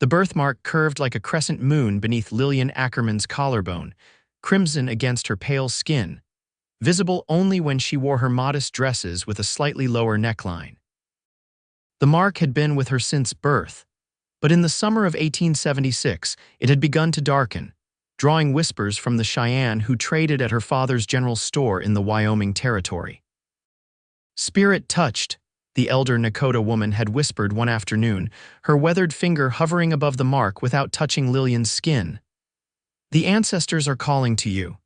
The birthmark curved like a crescent moon beneath Lillian Ackerman's collarbone, crimson against her pale skin, visible only when she wore her modest dresses with a slightly lower neckline. The mark had been with her since birth, but in the summer of 1876 it had begun to darken, drawing whispers from the Cheyenne who traded at her father's general store in the Wyoming Territory. "Spirit touched," the elder Nakota woman had whispered one afternoon, her weathered finger hovering above the mark without touching Lillian's skin. "The ancestors are calling to you."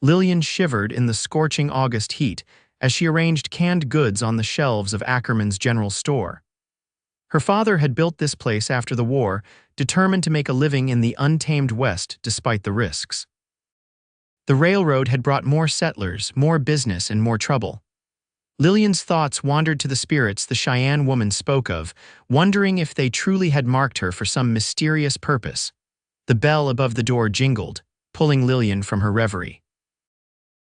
Lillian shivered in the scorching August heat as she arranged canned goods on the shelves of Ackerman's general store. Her father had built this place after the war, determined to make a living in the untamed West despite the risks. The railroad had brought more settlers, more business, and more trouble. Lillian's thoughts wandered to the spirits the Cheyenne woman spoke of, wondering if they truly had marked her for some mysterious purpose. The bell above the door jingled, pulling Lillian from her reverie.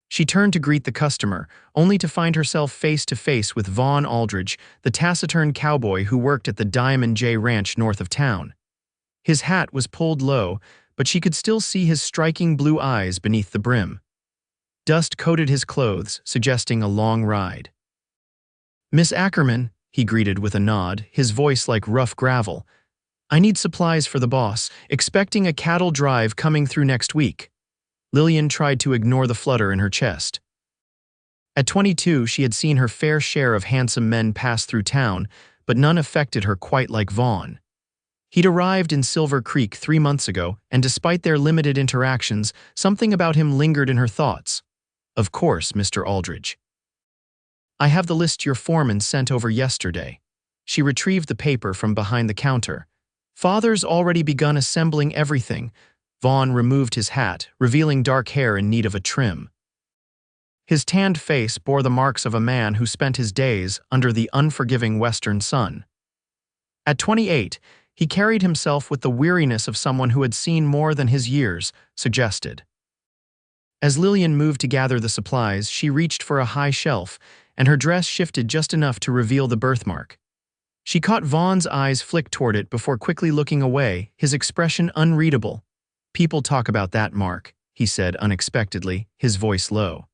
She turned to greet the customer, only to find herself face to face with Vaughn Aldridge, the taciturn cowboy who worked at the Diamond J Ranch north of town. His hat was pulled low, but she could still see his striking blue eyes beneath the brim. Dust coated his clothes, suggesting a long ride. "Miss Ackerman," he greeted with a nod, his voice like rough gravel. "I need supplies for the boss, expecting a cattle drive coming through next week." Lillian tried to ignore the flutter in her chest. At 22, she had seen her fair share of handsome men pass through town, but none affected her quite like Vaughn. He'd arrived in Silver Creek 3 months ago, and despite their limited interactions, something about him lingered in her thoughts. "Of course, Mr. Aldridge. I have the list your foreman sent over yesterday." She retrieved the paper from behind the counter. "Father's already begun assembling everything." Vaughn removed his hat, revealing dark hair in need of a trim. His tanned face bore the marks of a man who spent his days under the unforgiving western sun. At 28, he carried himself with the weariness of someone who had seen more than his years suggested. As Lillian moved to gather the supplies, she reached for a high shelf, and her dress shifted just enough to reveal the birthmark. She caught Vaughn's eyes flick toward it before quickly looking away, his expression unreadable. "People talk about that mark," he said unexpectedly, his voice low.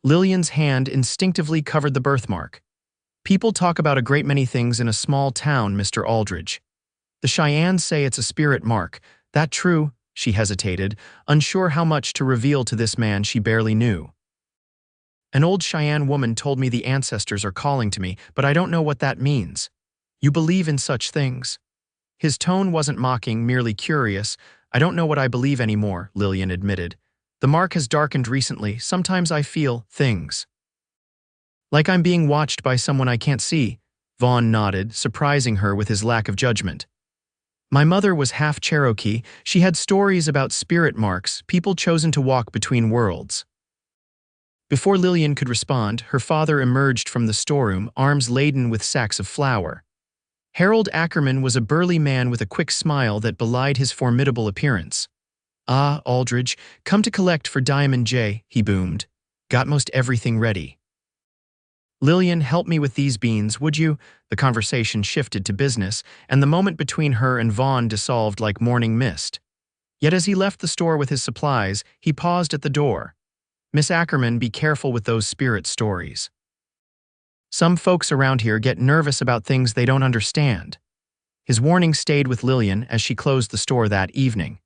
Lillian's hand instinctively covered the birthmark. "People talk about a great many things in a small town, Mr. Aldridge. The Cheyennes say it's a spirit mark. That true?" She hesitated, unsure how much to reveal to this man she barely knew. "An old Cheyenne woman told me the ancestors are calling to me, but I don't know what that means." "You believe in such things?" His tone wasn't mocking, merely curious. "I don't know what I believe anymore," Lillian admitted. "The mark has darkened recently. Sometimes I feel things. Like I'm being watched by someone I can't see." Vaughn nodded, surprising her with his lack of judgment. "My mother was half Cherokee. She had stories about spirit marks, people chosen to walk between worlds." Before Lillian could respond, her father emerged from the storeroom, arms laden with sacks of flour. Harold Ackerman was a burly man with a quick smile that belied his formidable appearance. "Ah, Aldridge, come to collect for Diamond J," he boomed. "Got most everything ready." "Lillian, help me with these beans, would you?" The conversation shifted to business, and the moment between her and Vaughn dissolved like morning mist. Yet as he left the store with his supplies, he paused at the door. "Miss Ackerman, be careful with those spirit stories. Some folks around here get nervous about things they don't understand." His warning stayed with Lillian as she closed the store that evening.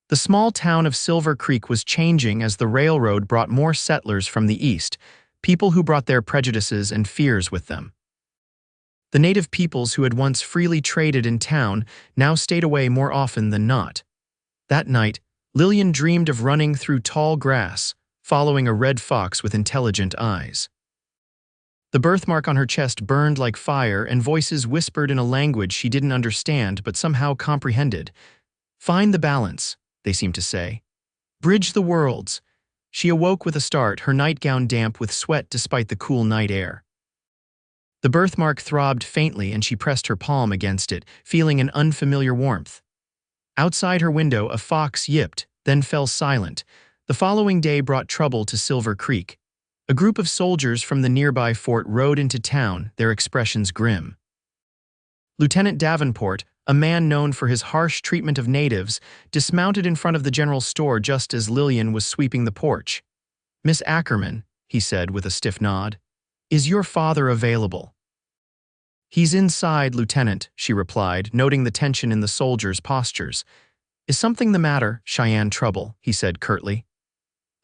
The small town of Silver Creek was changing as the railroad brought more settlers from the east, people who brought their prejudices and fears with them. The native peoples who had once freely traded in town now stayed away more often than not. That night, Lillian dreamed of running through tall grass, following a red fox with intelligent eyes. The birthmark on her chest burned like fire, and voices whispered in a language she didn't understand but somehow comprehended. "Find the balance," they seemed to say. "Bridge the worlds." She awoke with a start, her nightgown damp with sweat despite the cool night air. The birthmark throbbed faintly and she pressed her palm against it, feeling an unfamiliar warmth. Outside her window, a fox yipped, then fell silent. The following day brought trouble to Silver Creek. A group of soldiers from the nearby fort rode into town, their expressions grim. Lieutenant Davenport, a man known for his harsh treatment of natives, dismounted in front of the general store just as Lillian was sweeping the porch. "Miss Ackerman," he said with a stiff nod, "is your father available?" "He's inside, Lieutenant," she replied, noting the tension in the soldiers' postures. "Is something the matter, Cheyenne Trouble?" he said curtly.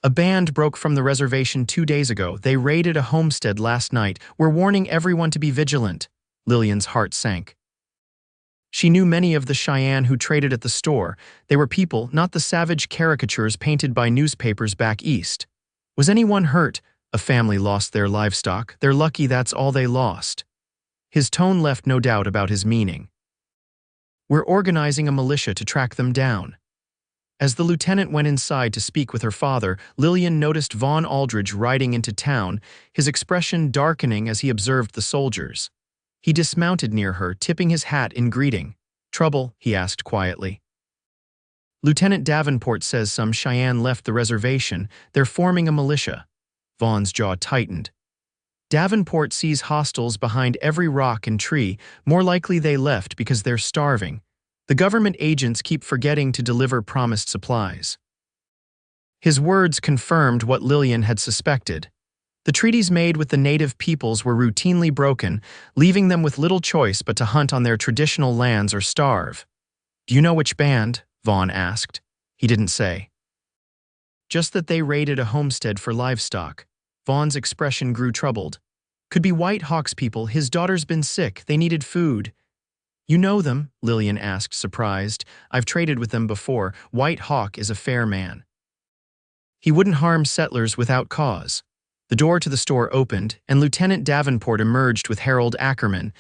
"A band broke from the reservation 2 days ago. They raided a homestead last night. We're warning everyone to be vigilant." Lillian's heart sank. She knew many of the Cheyenne who traded at the store. They were people, not the savage caricatures painted by newspapers back east. Was anyone hurt? A family lost their livestock. They're lucky that's all they lost. His tone left no doubt about his meaning. "We're organizing a militia to track them down." As the lieutenant went inside to speak with her father, Lillian noticed Vaughn Aldridge riding into town, his expression darkening as he observed the soldiers. He dismounted near her, tipping his hat in greeting. "Trouble?" he asked quietly. "Lieutenant Davenport says some Cheyenne left the reservation. They're forming a militia." Vaughn's jaw tightened. "Davenport sees hostiles behind every rock and tree. More likely they left because they're starving. The government agents keep forgetting to deliver promised supplies." His words confirmed what Lillian had suspected. The treaties made with the native peoples were routinely broken, leaving them with little choice but to hunt on their traditional lands or starve. "Do you know which band?" Vaughn asked. He didn't say. "Just that they raided a homestead for livestock." Vaughn's expression grew troubled. "Could be White Hawk's people. His daughter's been sick. They needed food." "You know them?" Lillian asked, surprised. "I've traded with them before. White Hawk is a fair man. He wouldn't harm settlers without cause." The door to the store opened, and Lieutenant Davenport emerged with Harold Ackerman.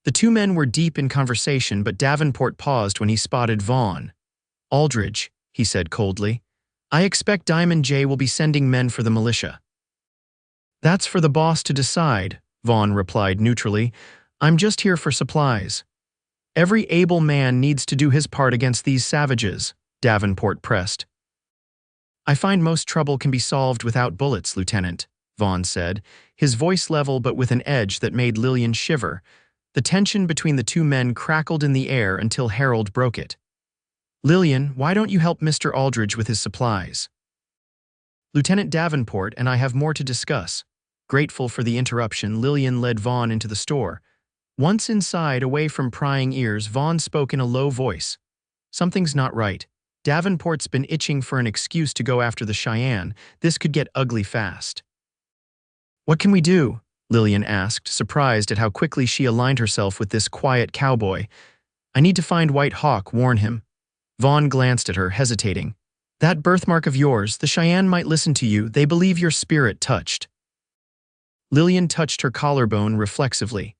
The two men were deep in conversation, but Davenport paused when he spotted Vaughn. "Aldridge," he said coldly, "I expect Diamond J will be sending men for the militia." "That's for the boss to decide," Vaughn replied neutrally. "I'm just here for supplies." "Every able man needs to do his part against these savages," Davenport pressed. "I find most trouble can be solved without bullets, Lieutenant," Vaughn said, his voice level but with an edge that made Lillian shiver. The tension between the two men crackled in the air until Harold broke it. "Lillian, why don't you help Mr. Aldridge with his supplies?" "Lieutenant Davenport and I have more to discuss." Grateful for the interruption, Lillian led Vaughn into the store. Once inside, away from prying ears, Vaughn spoke in a low voice. "Something's not right. Davenport's been itching for an excuse to go after the Cheyenne. This could get ugly fast." "What can we do?" Lillian asked, surprised at how quickly she aligned herself with this quiet cowboy. "I need to find White Hawk, warn him." Vaughn glanced at her, hesitating. "That birthmark of yours, the Cheyenne might listen to you. They believe your spirit touched." Lillian touched her collarbone reflexively.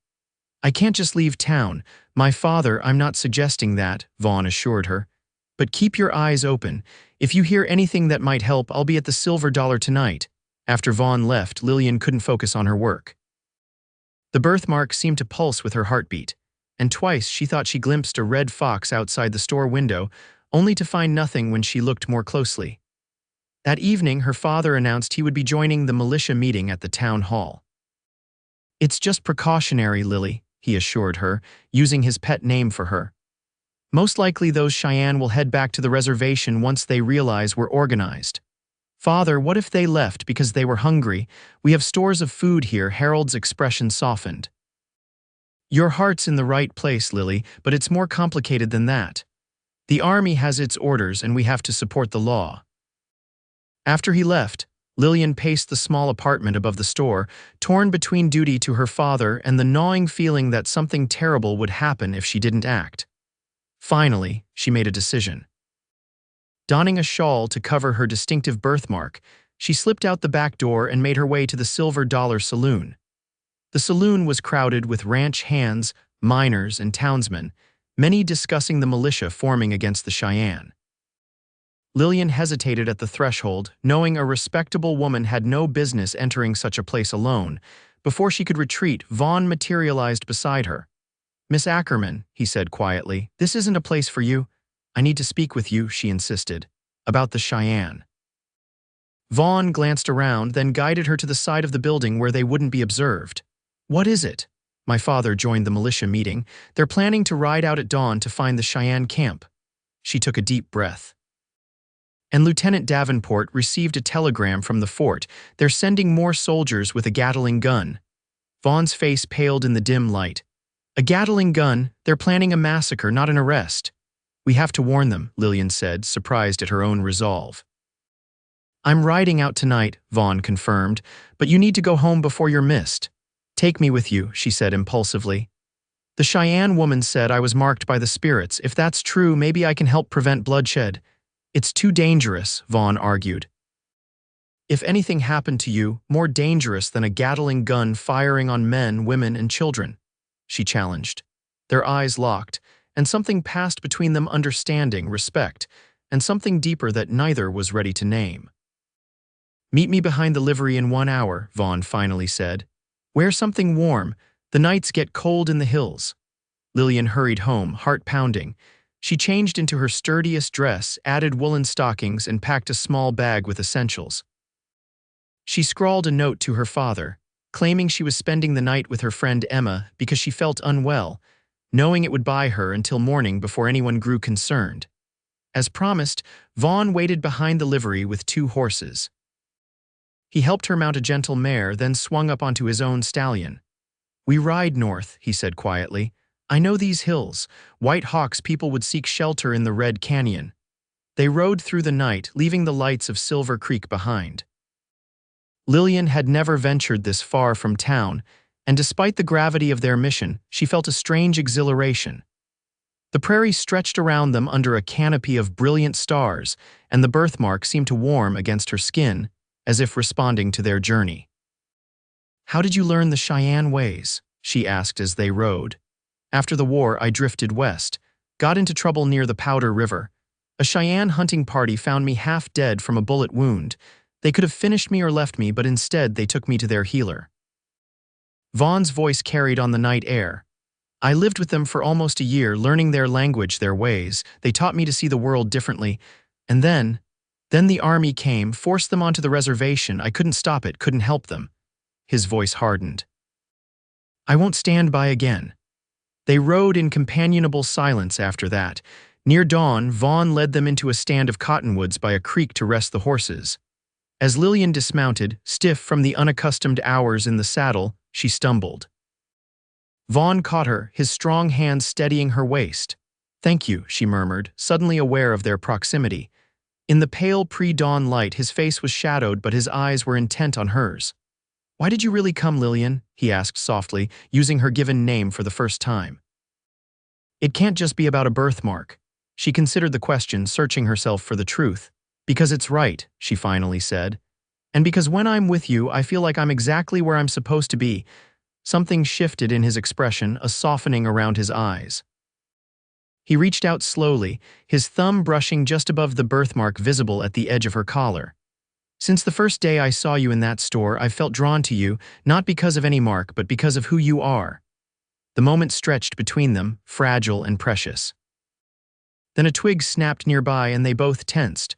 "I can't just leave town. My father, I'm not suggesting that," Vaughn assured her. "But keep your eyes open. If you hear anything that might help, I'll be at the Silver Dollar tonight." After Vaughn left, Lillian couldn't focus on her work. The birthmark seemed to pulse with her heartbeat, and twice she thought she glimpsed a red fox outside the store window, only to find nothing when she looked more closely. That evening, her father announced he would be joining the militia meeting at the town hall. "It's just precautionary, Lily," he assured her, using his pet name for her. "Most likely those Cheyenne will head back to the reservation once they realize we're organized." "Father, what if they left because they were hungry? We have stores of food here." Harold's expression softened. "Your heart's in the right place, Lily, but it's more complicated than that. The army has its orders and we have to support the law." After he left, Lillian paced the small apartment above the store, torn between duty to her father and the gnawing feeling that something terrible would happen if she didn't act. Finally, she made a decision. Donning a shawl to cover her distinctive birthmark, she slipped out the back door and made her way to the Silver Dollar Saloon. The saloon was crowded with ranch hands, miners, and townsmen, many discussing the militia forming against the Cheyenne. Lillian hesitated at the threshold, knowing a respectable woman had no business entering such a place alone. Before she could retreat, Vaughn materialized beside her. "Miss Ackerman," he said quietly, "this isn't a place for you." "I need to speak with you," she insisted, "about the Cheyenne." Vaughn glanced around, then guided her to the side of the building where they wouldn't be observed. "What is it?" My father joined the militia meeting. They're planning to ride out at dawn to find the Cheyenne camp. She took a deep breath. And Lieutenant Davenport received a telegram from the fort. They're sending more soldiers with a Gatling gun. Vaughn's face paled in the dim light. A Gatling gun? They're planning a massacre, not an arrest. We have to warn them, Lillian said, surprised at her own resolve. I'm riding out tonight, Vaughn confirmed, but you need to go home before you're missed. Take me with you, she said impulsively. The Cheyenne woman said I was marked by the spirits. If that's true, maybe I can help prevent bloodshed. It's too dangerous, Vaughn argued. If anything happened to you, more dangerous than a Gatling gun firing on men, women, and children, she challenged. Their eyes locked, and something passed between them: understanding, respect, and something deeper that neither was ready to name. Meet me behind the livery in 1 hour, Vaughn finally said. Wear something warm. The nights get cold in the hills. Lillian hurried home, heart pounding. She changed into her sturdiest dress, added woolen stockings, and packed a small bag with essentials. She scrawled a note to her father, claiming she was spending the night with her friend Emma because she felt unwell, knowing it would buy her until morning before anyone grew concerned. As promised, Vaughn waited behind the livery with 2 horses. He helped her mount a gentle mare, then swung up onto his own stallion. We ride north, he said quietly. I know these hills. White Hawk's people would seek shelter in the Red Canyon. They rode through the night, leaving the lights of Silver Creek behind. Lillian had never ventured this far from town, and despite the gravity of their mission, she felt a strange exhilaration. The prairie stretched around them under a canopy of brilliant stars, and the birthmark seemed to warm against her skin, as if responding to their journey. How did you learn the Cheyenne ways? She asked as they rode. After the war, I drifted west, got into trouble near the Powder River. A Cheyenne hunting party found me half dead from a bullet wound. They could have finished me or left me, but instead they took me to their healer. Vaughn's voice carried on the night air. I lived with them for almost a year, learning their language, their ways. They taught me to see the world differently. And then the army came, forced them onto the reservation. I couldn't stop it, couldn't help them. His voice hardened. I won't stand by again. They rode in companionable silence after that. Near dawn, Vaughn led them into a stand of cottonwoods by a creek to rest the horses. As Lillian dismounted, stiff from the unaccustomed hours in the saddle, she stumbled. Vaughn caught her, his strong hands steadying her waist. Thank you, she murmured, suddenly aware of their proximity. In the pale pre-dawn light, his face was shadowed, but his eyes were intent on hers. Why did you really come, Lillian? He asked softly, using her given name for the first time. It can't just be about a birthmark. She considered the question, searching herself for the truth. Because it's right, she finally said. And because when I'm with you, I feel like I'm exactly where I'm supposed to be. Something shifted in his expression, a softening around his eyes. He reached out slowly, his thumb brushing just above the birthmark visible at the edge of her collar. Since the first day I saw you in that store, I've felt drawn to you, not because of any mark, but because of who you are. The moment stretched between them, fragile and precious. Then a twig snapped nearby and they both tensed.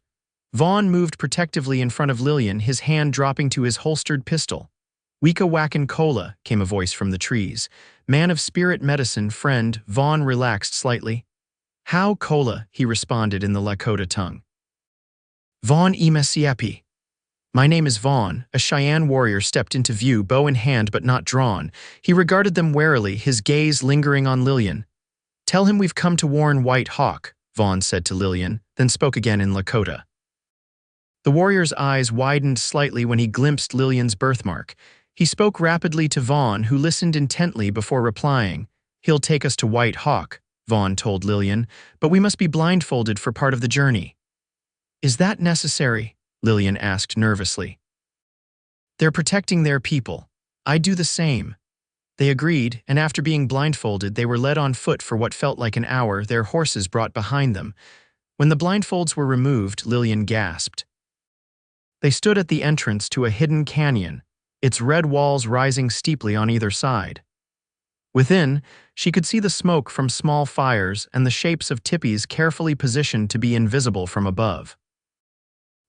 Vaughn moved protectively in front of Lillian, his hand dropping to his holstered pistol. Weka Wakan Kola, came a voice from the trees. Man of spirit medicine, friend. Vaughn relaxed slightly. How Kola, he responded in the Lakota tongue. Vaughn Imesiepi. My name is Vaughn. A Cheyenne warrior stepped into view, bow in hand but not drawn. He regarded them warily, his gaze lingering on Lillian. Tell him we've come to warn White Hawk, Vaughn said to Lillian, then spoke again in Lakota. The warrior's eyes widened slightly when he glimpsed Lillian's birthmark. He spoke rapidly to Vaughn, who listened intently before replying. He'll take us to White Hawk, Vaughn told Lillian, but we must be blindfolded for part of the journey. Is that necessary? Lillian asked nervously. They're protecting their people. I'd do the same. They agreed, and after being blindfolded, they were led on foot for what felt like an hour, their horses brought behind them. When the blindfolds were removed, Lillian gasped. They stood at the entrance to a hidden canyon, its red walls rising steeply on either side. Within, she could see the smoke from small fires and the shapes of tipis carefully positioned to be invisible from above.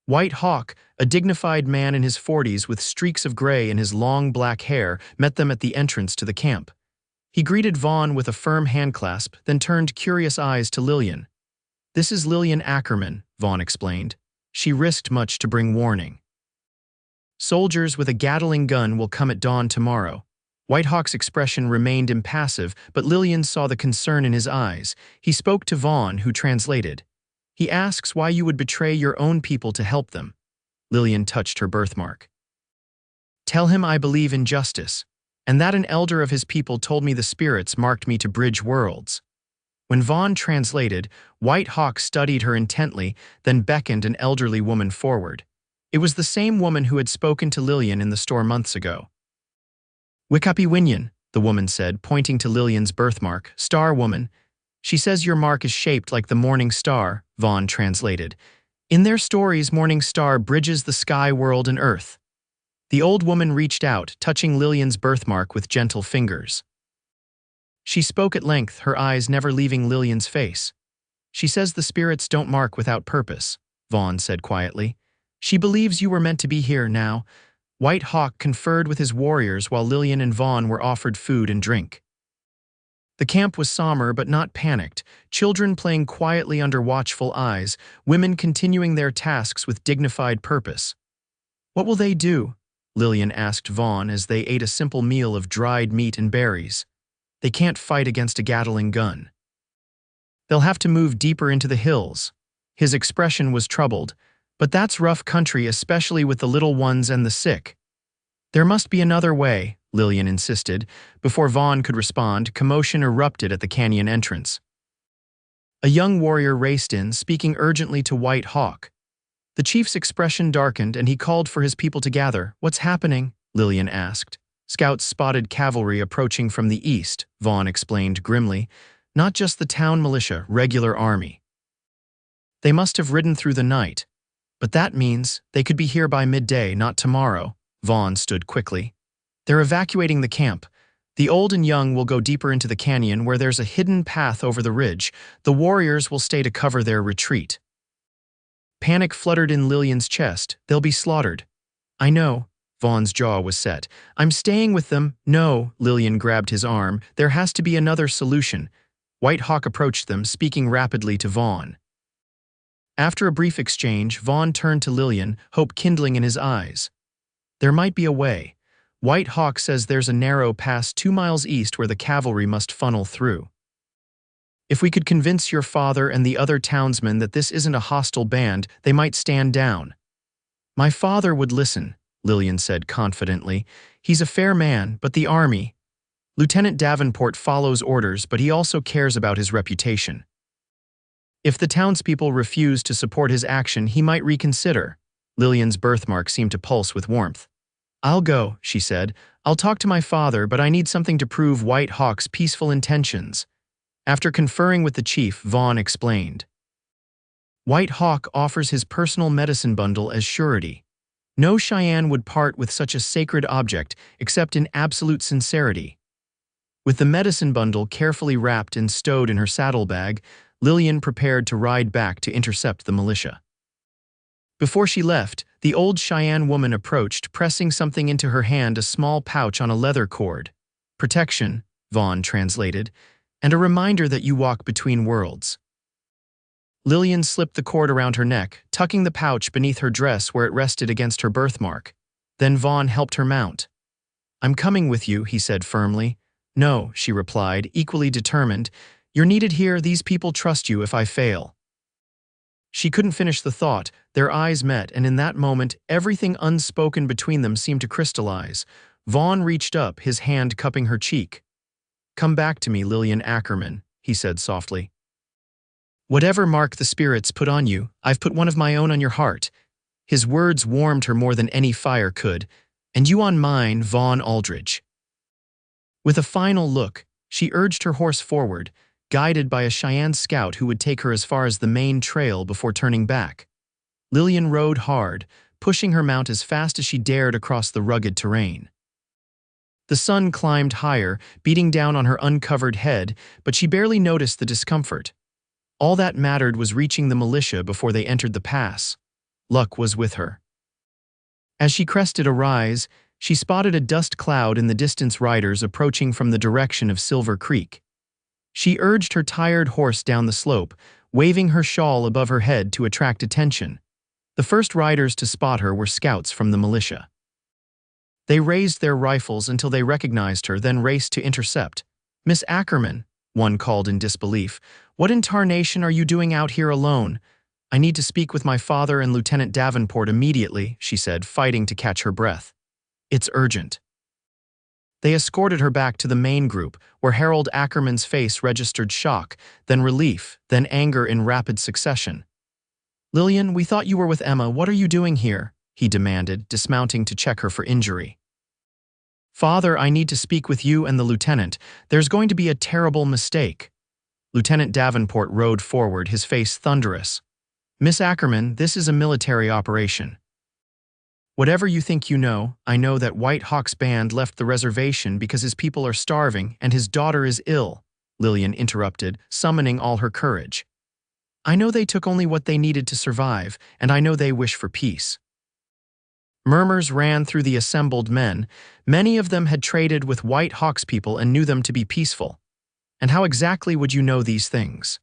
White Hawk, a dignified man in his 40s with streaks of gray in his long black hair, met them at the entrance to the camp. He greeted Vaughn with a firm handclasp, then turned curious eyes to Lillian. "This is Lillian Ackerman," Vaughn explained. "She risked much to bring warning. Soldiers with a Gatling gun will come at dawn tomorrow." Whitehawk's expression remained impassive, but Lillian saw the concern in his eyes. He spoke to Vaughn, who translated. "He asks why you would betray your own people to help them." Lillian touched her birthmark. "Tell him I believe in justice, and that an elder of his people told me the spirits marked me to bridge worlds." When Vaughn translated, Whitehawk studied her intently, then beckoned an elderly woman forward. It was the same woman who had spoken to Lillian in the store months ago. "Wikapi Winyan," the woman said, pointing to Lillian's birthmark. "Star woman. She says your mark is shaped like the morning star," Vaughn translated. "In their stories, morning star bridges the sky world and earth." The old woman reached out, touching Lillian's birthmark with gentle fingers. She spoke at length, her eyes never leaving Lillian's face. "She says the spirits don't mark without purpose," Vaughn said quietly. "She believes you were meant to be here now." White Hawk conferred with his warriors while Lillian and Vaughn were offered food and drink. The camp was somber but not panicked, children playing quietly under watchful eyes, women continuing their tasks with dignified purpose. "What will they do?" Lillian asked Vaughn as they ate a simple meal of dried meat and berries. "They can't fight against a Gatling gun. They'll have to move deeper into the hills." His expression was troubled. "But that's rough country, especially with the little ones and the sick." "There must be another way," Lillian insisted. Before Vaughn could respond, commotion erupted at the canyon entrance. A young warrior raced in, speaking urgently to White Hawk. The chief's expression darkened and he called for his people to gather. "What's happening?" Lillian asked. "Scouts spotted cavalry approaching from the east," Vaughn explained grimly. "Not just the town militia, regular army. They must have ridden through the night. But that means they could be here by midday, not tomorrow." Vaughn stood quickly. "They're evacuating the camp. The old and young will go deeper into the canyon where there's a hidden path over the ridge. The warriors will stay to cover their retreat." Panic fluttered in Lillian's chest. "They'll be slaughtered." "I know." Vaughn's jaw was set. "I'm staying with them." "No," Lillian grabbed his arm. "There has to be another solution." White Hawk approached them, speaking rapidly to Vaughn. After a brief exchange, Vaughn turned to Lillian, hope kindling in his eyes. "There might be a way. White Hawk says there's a narrow pass 2 miles east where the cavalry must funnel through. If we could convince your father and the other townsmen that this isn't a hostile band, they might stand down." "My father would listen," Lillian said confidently. "He's a fair man, but the army—" "Lieutenant Davenport follows orders, but he also cares about his reputation. If the townspeople refuse to support his action, he might reconsider." Lillian's birthmark seemed to pulse with warmth. "I'll go," she said. "I'll talk to my father, but I need something to prove White Hawk's peaceful intentions." After conferring with the chief, Vaughn explained. "White Hawk offers his personal medicine bundle as surety. No Cheyenne would part with such a sacred object except in absolute sincerity." With the medicine bundle carefully wrapped and stowed in her saddlebag, Lillian prepared to ride back to intercept the militia. Before she left, the old Cheyenne woman approached, pressing something into her hand, a small pouch on a leather cord. "Protection," Vaughn translated, "and a reminder that you walk between worlds." Lillian slipped the cord around her neck, tucking the pouch beneath her dress where it rested against her birthmark. Then Vaughn helped her mount. "I'm coming with you," he said firmly. "No," she replied, equally determined. "You're needed here. These people trust you if I fail." She couldn't finish the thought. Their eyes met, and in that moment, everything unspoken between them seemed to crystallize. Vaughn reached up, his hand cupping her cheek. "Come back to me, Lillian Ackerman," he said softly. "Whatever mark the spirits put on you, I've put one of my own on your heart." His words warmed her more than any fire could. "And you on mine, Vaughn Aldridge." With a final look, she urged her horse forward, guided by a Cheyenne scout who would take her as far as the main trail before turning back. Lillian rode hard, pushing her mount as fast as she dared across the rugged terrain. The sun climbed higher, beating down on her uncovered head, but she barely noticed the discomfort. All that mattered was reaching the militia before they entered the pass. Luck was with her. As she crested a rise, She spotted a dust cloud in the distance, riders approaching from the direction of Silver Creek. She urged her tired horse down the slope, waving her shawl above her head to attract attention. The first riders to spot her were scouts from the militia. They raised their rifles until they recognized her, then raced to intercept. "Miss Ackerman," one called in disbelief, "what in tarnation are you doing out here alone?" "I need to speak with my father and Lieutenant Davenport immediately," she said, fighting to catch her breath. "It's urgent." They escorted her back to the main group, where Harold Ackerman's face registered shock, then relief, then anger in rapid succession. "Lillian, we thought you were with Emma. What are you doing here?" he demanded, dismounting to check her for injury. "Father, I need to speak with you and the lieutenant. There's going to be a terrible mistake." Lieutenant Davenport rode forward, his face thunderous. "Miss Ackerman, this is a military operation." "Whatever you think you know, I know that White Hawk's band left the reservation because his people are starving and his daughter is ill," Lillian interrupted, summoning all her courage. "I know they took only what they needed to survive, and I know they wish for peace." Murmurs ran through the assembled men. Many of them had traded with White Hawk's people and knew them to be peaceful. "And how exactly would you know these things?"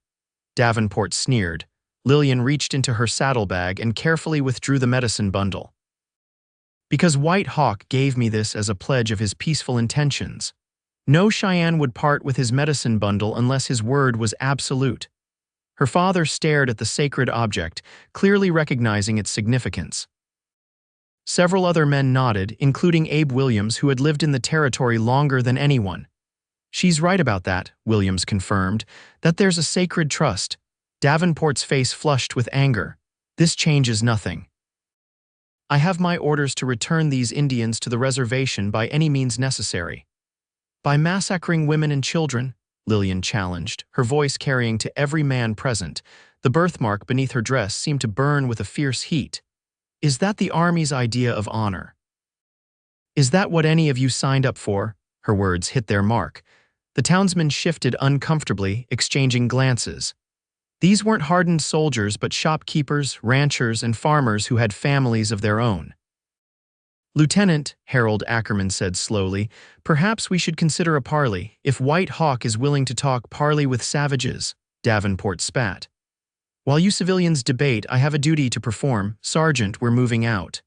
Davenport sneered. Lillian reached into her saddlebag and carefully withdrew the medicine bundle. "Because White Hawk gave me this as a pledge of his peaceful intentions. No Cheyenne would part with his medicine bundle unless his word was absolute." Her father stared at the sacred object, clearly recognizing its significance. Several other men nodded, including Abe Williams, who had lived in the territory longer than anyone. "She's right about that," Williams confirmed, "that there's a sacred trust." Davenport's face flushed with anger. "This changes nothing. I have my orders to return these Indians to the reservation by any means necessary." "By massacring women and children?" Lillian challenged, her voice carrying to every man present. The birthmark beneath her dress seemed to burn with a fierce heat. "Is that the Army's idea of honor? Is that what any of you signed up for?" Her words hit their mark. The townsmen shifted uncomfortably, exchanging glances. These weren't hardened soldiers, but shopkeepers, ranchers, and farmers who had families of their own. "Lieutenant," Harold Ackerman said slowly, "perhaps we should consider a parley. If White Hawk is willing to talk parley with savages," Davenport spat. "While you civilians debate, I have a duty to perform. Sergeant, we're moving out."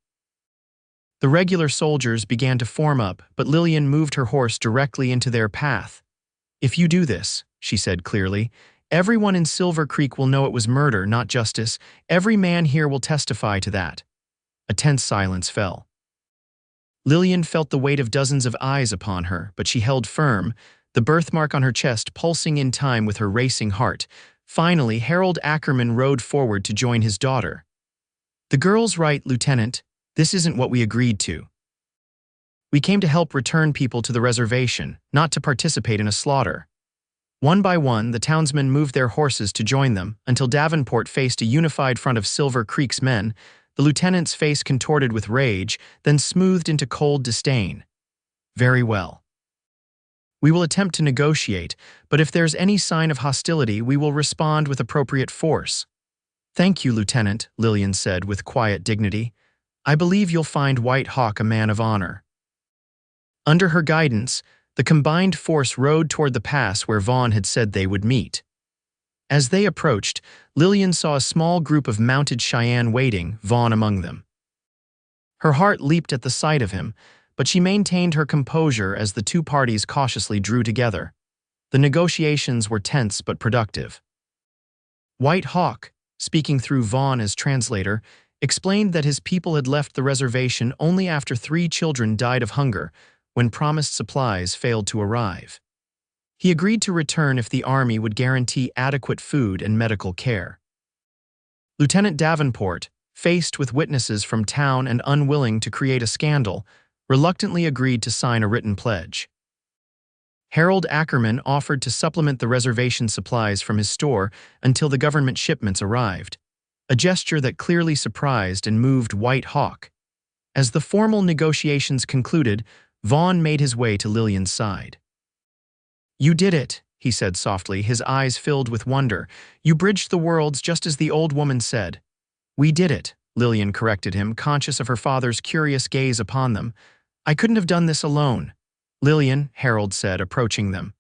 The regular soldiers began to form up, but Lillian moved her horse directly into their path. "If you do this," she said clearly, "everyone in Silver Creek will know it was murder, not justice. Every man here will testify to that." A tense silence fell. Lillian felt the weight of dozens of eyes upon her, but she held firm, the birthmark on her chest pulsing in time with her racing heart. Finally, Harold Ackerman rode forward to join his daughter. "The girl's right, Lieutenant. This isn't what we agreed to. We came to help return people to the reservation, not to participate in a slaughter." One by one, the townsmen moved their horses to join them, until Davenport faced a unified front of Silver Creek's men. The lieutenant's face contorted with rage, then smoothed into cold disdain. "Very well. We will attempt to negotiate, but if there's any sign of hostility, we will respond with appropriate force." "Thank you, Lieutenant," Lillian said with quiet dignity. "I believe you'll find White Hawk a man of honor." Under her guidance, the combined force rode toward the pass where Vaughn had said they would meet. As they approached, Lillian saw a small group of mounted Cheyenne waiting, Vaughn among them. Her heart leaped at the sight of him, but she maintained her composure as the two parties cautiously drew together. The negotiations were tense but productive. White Hawk, speaking through Vaughn as translator, explained that his people had left the reservation only after 3 children died of hunger, when promised supplies failed to arrive. He agreed to return if the Army would guarantee adequate food and medical care. Lieutenant Davenport, faced with witnesses from town and unwilling to create a scandal, reluctantly agreed to sign a written pledge. Harold Ackerman offered to supplement the reservation supplies from his store until the government shipments arrived, a gesture that clearly surprised and moved White Hawk. As the formal negotiations concluded, Vaughn made his way to Lillian's side. "You did it," he said softly, his eyes filled with wonder. "You bridged the worlds just as the old woman said." "We did it," Lillian corrected him, conscious of her father's curious gaze upon them. I couldn't have done this alone. Lillian, Harold said, approaching them.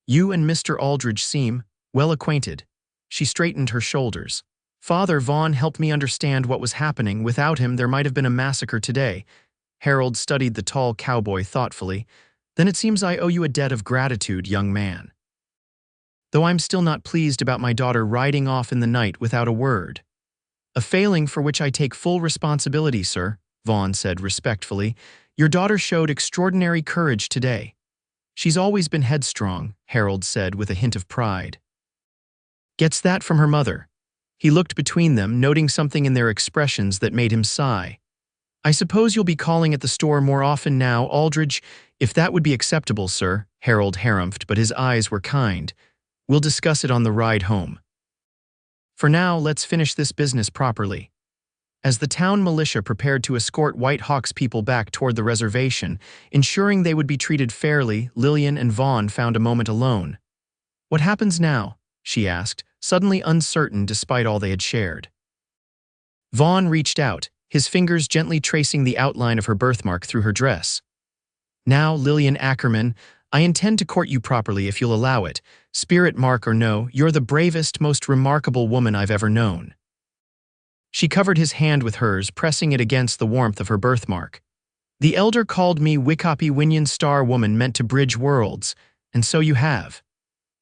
You and Mr. Aldridge seem well acquainted. She straightened her shoulders. Father Vaughn helped me understand what was happening. Without him, there might have been a massacre today. Harold studied the tall cowboy thoughtfully. Then it seems I owe you a debt of gratitude, young man. Though I'm still not pleased about my daughter riding off in the night without a word. A failing for which I take full responsibility, sir, Vaughn said respectfully. Your daughter showed extraordinary courage today. She's always been headstrong, Harold said with a hint of pride. Gets that from her mother. He looked between them, noting something in their expressions that made him sigh. I suppose you'll be calling at the store more often now, Aldridge, if that would be acceptable, sir, Harold harumphed, but his eyes were kind. We'll discuss it on the ride home. For now, let's finish this business properly. As the town militia prepared to escort White Hawk's people back toward the reservation, ensuring they would be treated fairly, Lillian and Vaughn found a moment alone. What happens now? She asked, suddenly uncertain despite all they had shared. Vaughn reached out, his fingers gently tracing the outline of her birthmark through her dress. Now, Lillian Ackerman, I intend to court you properly if you'll allow it. Spirit mark or no, you're the bravest, most remarkable woman I've ever known. She covered his hand with hers, pressing it against the warmth of her birthmark. The elder called me Wickopi Winyan Star Woman meant to bridge worlds, and so you have.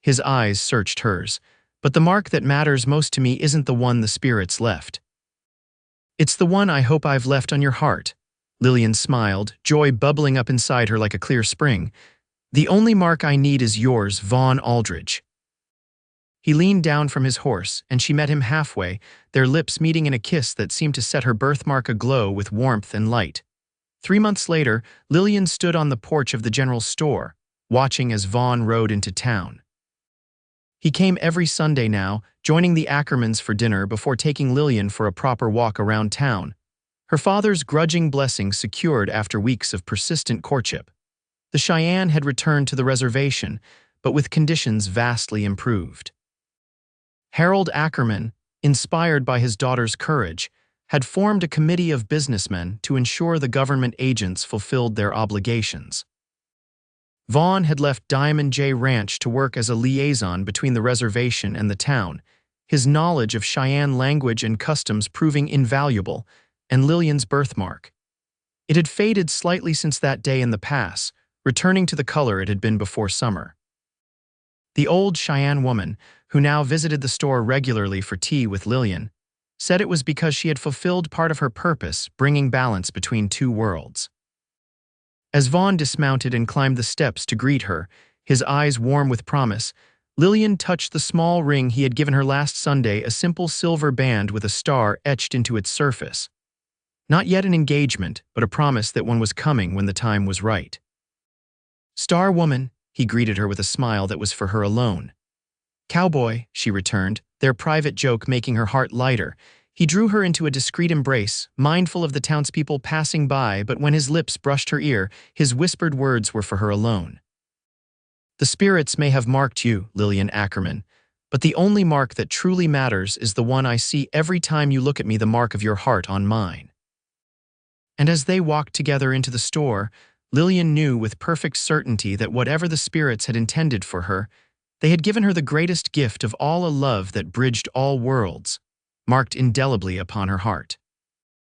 His eyes searched hers, but the mark that matters most to me isn't the one the spirits left. It's the one I hope I've left on your heart. Lillian smiled, joy bubbling up inside her like a clear spring. The only mark I need is yours, Vaughn Aldridge. He leaned down from his horse, and she met him halfway, their lips meeting in a kiss that seemed to set her birthmark aglow with warmth and light. 3 months later, Lillian stood on the porch of the general store, watching as Vaughn rode into town. He came every Sunday now, joining the Ackermans for dinner before taking Lillian for a proper walk around town. Her father's grudging blessing secured after weeks of persistent courtship. The Cheyenne had returned to the reservation, but with conditions vastly improved. Harold Ackerman, inspired by his daughter's courage, had formed a committee of businessmen to ensure the government agents fulfilled their obligations. Vaughn had left Diamond J Ranch to work as a liaison between the reservation and the town, his knowledge of Cheyenne language and customs proving invaluable, and Lillian's birthmark. It had faded slightly since that day in the pass, returning to the color it had been before summer. The old Cheyenne woman, who now visited the store regularly for tea with Lillian, said it was because she had fulfilled part of her purpose, bringing balance between two worlds. As Vaughn dismounted and climbed the steps to greet her, his eyes warm with promise, Lillian touched the small ring he had given her last Sunday, a simple silver band with a star etched into its surface. Not yet an engagement, but a promise that one was coming when the time was right. Star woman, he greeted her with a smile that was for her alone. Cowboy, she returned, their private joke making her heart lighter. He drew her into a discreet embrace, mindful of the townspeople passing by, but when his lips brushed her ear, his whispered words were for her alone. The spirits may have marked you, Lillian Ackerman, but the only mark that truly matters is the one I see every time you look at me, the mark of your heart on mine. And as they walked together into the store, Lillian knew with perfect certainty that whatever the spirits had intended for her, they had given her the greatest gift of all, a love that bridged all worlds, marked indelibly upon her heart.